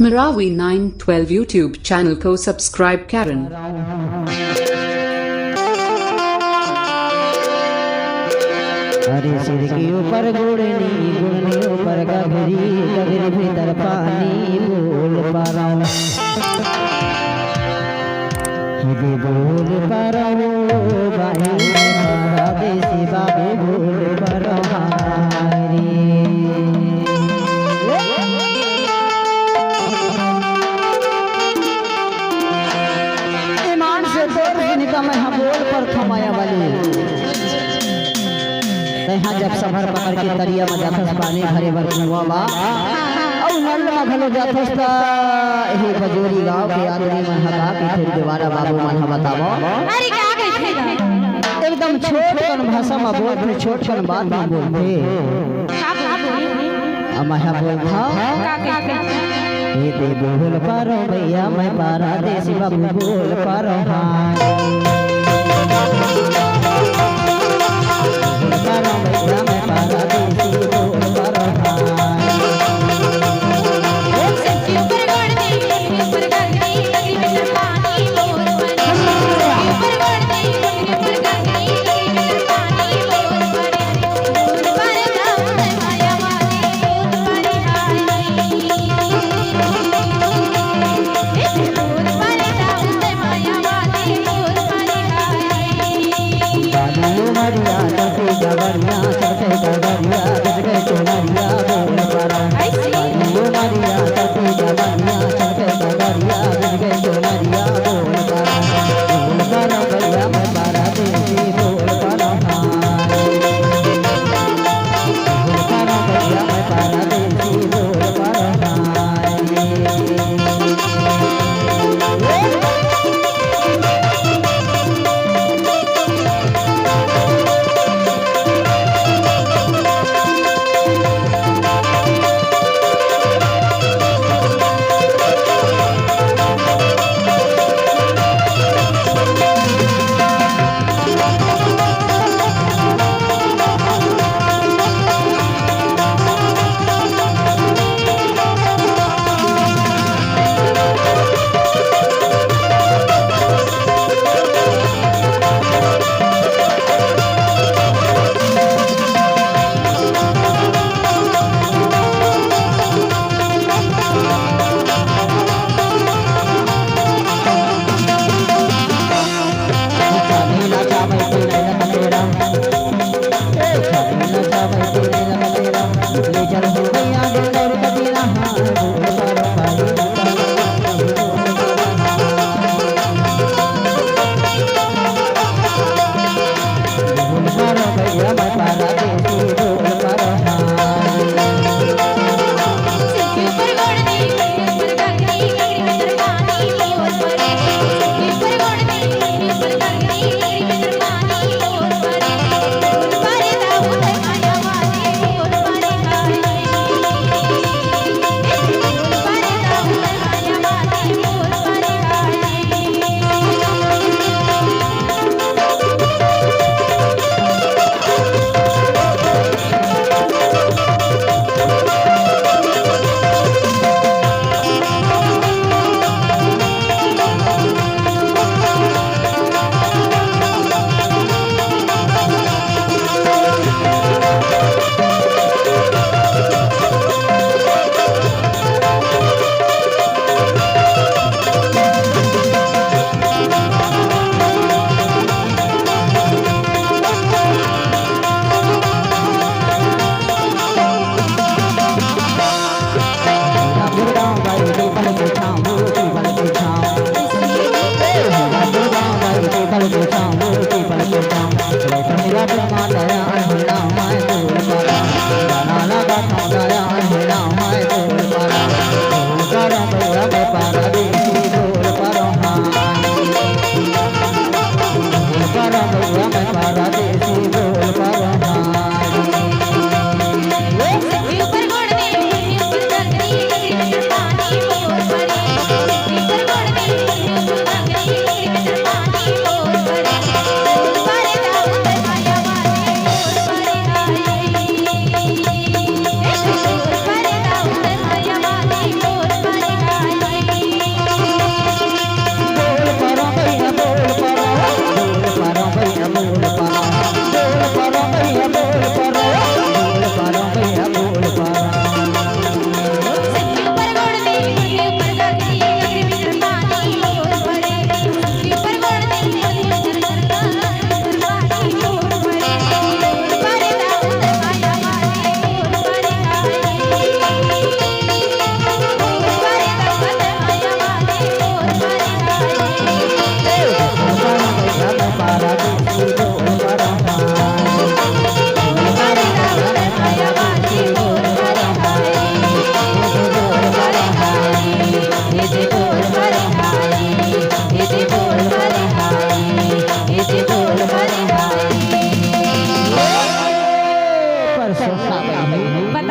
Marawi 912 YouTube channel को subscribe करें। हरे सिर के ऊपर गुड़नी गुड़नी ऊपर गगरी गगरी भीतर पानी बोल पाराओ हिदी बोल पाराओ भाई मारा देसी बाबे बोल पाराओ ईमान से तोड़ निका मैं हम बोल पर थमाया वाली तहाँ जब सफर पकड़ के तरिया में जाथस पानी भरे भर कुआं बा और नल में घलो जाथस ता एही बजोरी गांव के आदमी मन हका के फिर दोबारा बाबू मन बतावो अरे क्या कहथे एकदम छोट कन भाषा में बोलते छोट कन बात में बोलते का बोली अमहा बोलथा का कहथे ए दे बोल पारो भैया मैं पारा देसी बाबू बोल पारो हां पारो भैया